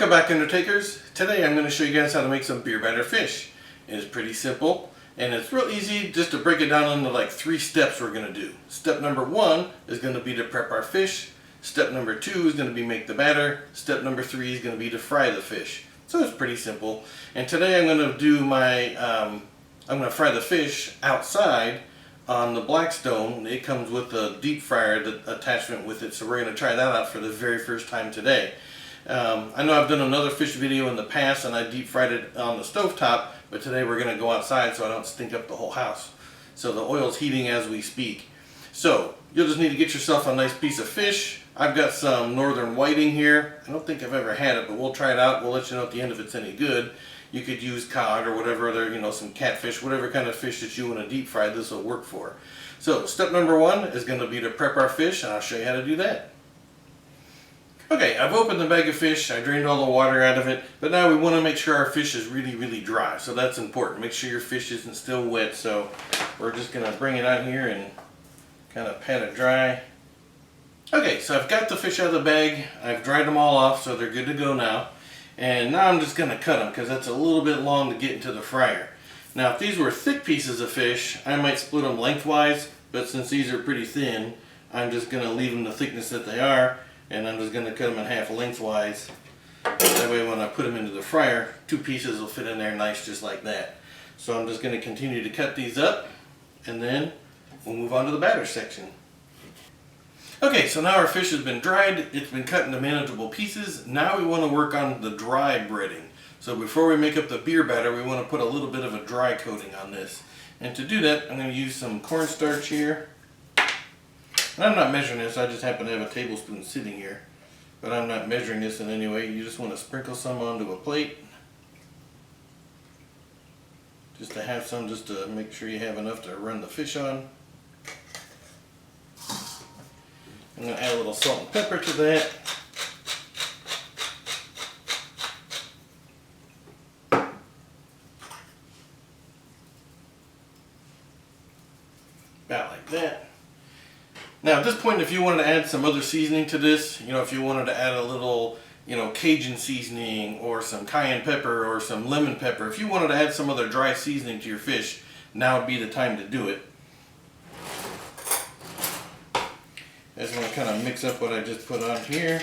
Welcome back, Undertakers. Today I'm going to show you guys how to make some beer batter fish. It's pretty simple and it's real easy. Just to break it down into like 3 steps we're going to do. Step number 1 is going to be to prep our fish. Step number 2 is going to be make the batter. Step number 3 is going to be to fry the fish. So it's pretty simple. And today I'm going to do my, I'm going to fry the fish outside on the Blackstone. It comes with a deep fryer attachment with it, so we're going to try that out for the very first time today. I know I've done another fish video in the past and I deep fried it on the stovetop, but today we're going to go outside so I don't stink up the whole house. So the oil's heating as we speak. So you'll just need to get yourself a nice piece of fish. I've got some northern whiting here. I don't think I've ever had it, but we'll try it out. We'll let you know at the end if it's any good. You could use cod or whatever other, some catfish, whatever kind of fish that you want to deep fry, this will work for. So step number 1 is going to be to prep our fish, and I'll show you how to do that. Okay, I've opened the bag of fish, I drained all the water out of it, but now we want to make sure our fish is really, really dry. So that's important. Make sure your fish isn't still wet. So we're just going to bring it out here and kind of pat it dry. Okay, so I've got the fish out of the bag. I've dried them all off, so they're good to go now. And now I'm just going to cut them because that's a little bit long to get into the fryer. Now if these were thick pieces of fish, I might split them lengthwise, but since these are pretty thin, I'm just going to leave them the thickness that they are. And I'm just going to cut them in half lengthwise. That way when I put them into the fryer, 2 pieces will fit in there nice just like that. So I'm just going to continue to cut these up, and then we'll move on to the batter section. Okay, so now our fish has been dried. It's been cut into manageable pieces. Now we want to work on the dry breading. So before we make up the beer batter, we want to put a little bit of a dry coating on this. And to do that, I'm going to use some cornstarch here. And I'm not measuring this, I just happen to have a tablespoon sitting here. But I'm not measuring this in any way. You just want to sprinkle some onto a plate. Just to have some, just to make sure you have enough to run the fish on. I'm going to add a little salt and pepper to that. About like that. Now at this point, if you wanted to add some other seasoning to this, if you wanted to add a little, Cajun seasoning or some cayenne pepper or some lemon pepper, if you wanted to add some other dry seasoning to your fish, now would be the time to do it. I just want to kind of mix up what I just put on here.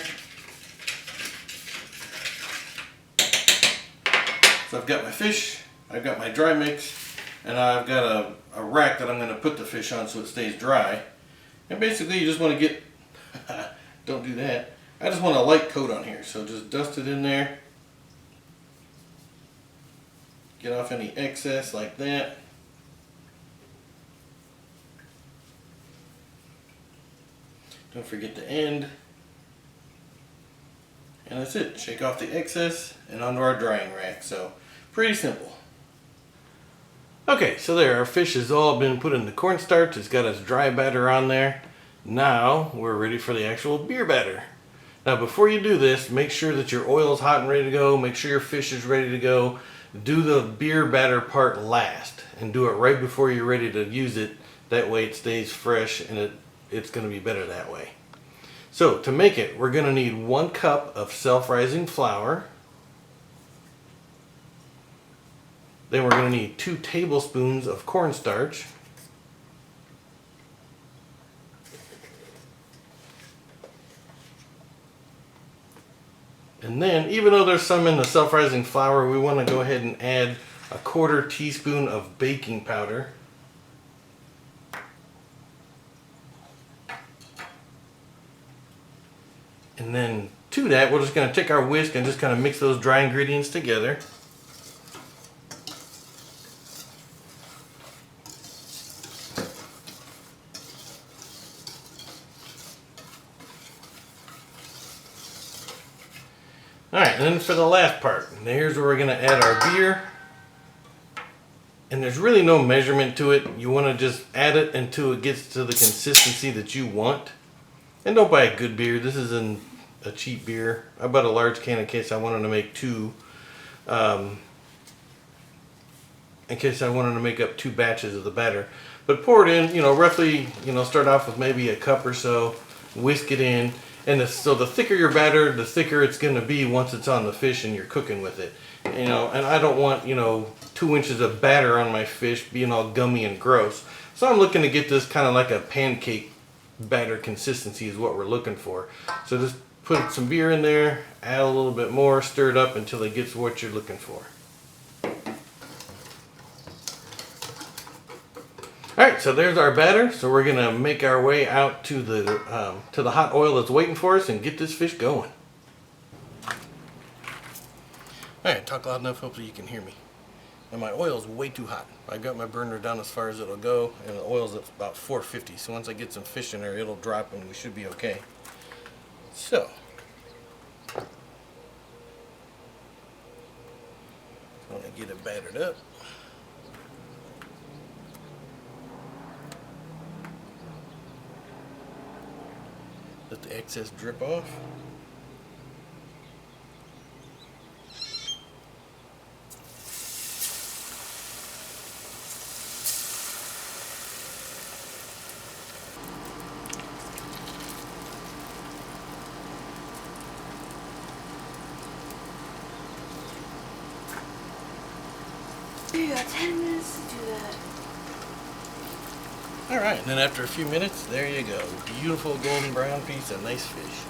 So I've got my fish, I've got my dry mix, and I've got a rack that I'm going to put the fish on so it stays dry. And basically you just want to get, don't do that, I just want a light coat on here. So just dust it in there. Get off any excess like that. Don't forget the end. And that's it. Shake off the excess and onto our drying rack. So pretty simple. Okay, so there, our fish has all been put in the cornstarch. It's got its dry batter on there. Now we're ready for the actual beer batter. Now before you do this, make sure that your oil is hot and ready to go. Make sure your fish is ready to go. Do the beer batter part last and do it right before you're ready to use it. That way it stays fresh and it's going to be better that way. So to make it, we're going to need 1 cup of self-rising flour. Then we're going to need 2 tablespoons of cornstarch. And then, even though there's some in the self-rising flour, we want to go ahead and add a 1/4 teaspoon of baking powder. And then to that, we're just going to take our whisk and just kind of mix those dry ingredients together. Alright, and then for the last part, here's where we're going to add our beer. And there's really no measurement to it. You want to just add it until it gets to the consistency that you want. And don't buy a good beer. This isn't a cheap beer. I bought a large can in case I wanted to make 2. In case I wanted to make up 2 batches of the batter. But pour it in, roughly, start off with maybe a cup or so. Whisk it in. And so the thicker your batter, the thicker it's going to be once it's on the fish and you're cooking with it. You know, and I don't want, 2 inches of batter on my fish being all gummy and gross. So I'm looking to get this kind of like a pancake batter consistency is what we're looking for. So just put some beer in there, add a little bit more, stir it up until it gets what you're looking for. Alright, so there's our batter. So we're gonna make our way out to the hot oil that's waiting for us and get this fish going. Alright, talk loud enough, hopefully you can hear me. And my oil's way too hot. I got my burner down as far as it'll go, and the oil's at about 450. So once I get some fish in there, it'll drop and we should be okay. So, I'm gonna get it battered up. Let the excess drip off. You got 10 minutes to do that. Alright, and then after a few minutes, there you go. Beautiful golden brown piece of nice fish.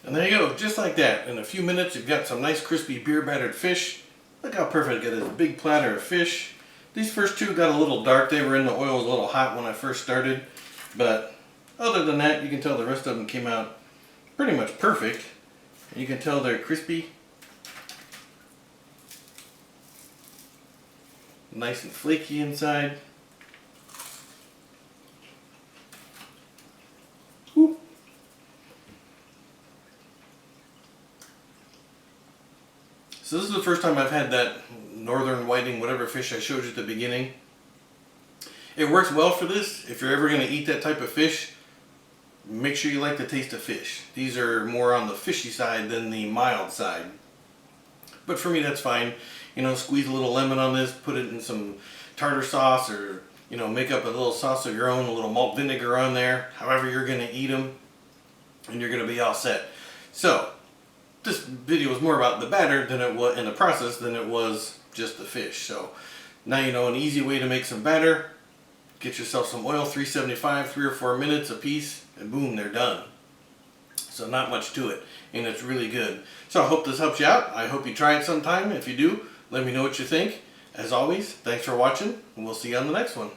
And there you go, just like that. In a few minutes, you've got some nice crispy beer battered fish. Look how perfect it is. A big platter of fish. These first two got a little dark. They were in the oil, was a little hot when I first started. But other than that, you can tell the rest of them came out pretty much perfect. You can tell they're crispy. Nice and flaky inside. Woo. So this is the first time I've had that northern whiting, whatever fish I showed you at the beginning. It works well for this. If you're ever going to eat that type of fish, make sure you like the taste of fish. These are more on the fishy side than the mild side. But for me, that's fine. Squeeze a little lemon on this, put it in some tartar sauce, or, make up a little sauce of your own, a little malt vinegar on there, however you're going to eat them, and you're going to be all set. So, this video was more about the batter than it was in the process than it was just the fish. So, now you know an easy way to make some batter. Get yourself some oil, 375, 3 or 4 minutes a piece, and boom, they're done. So not much to it, and it's really good. So I hope this helps you out. I hope you try it sometime. If you do, let me know what you think. As always, thanks for watching, and we'll see you on the next one.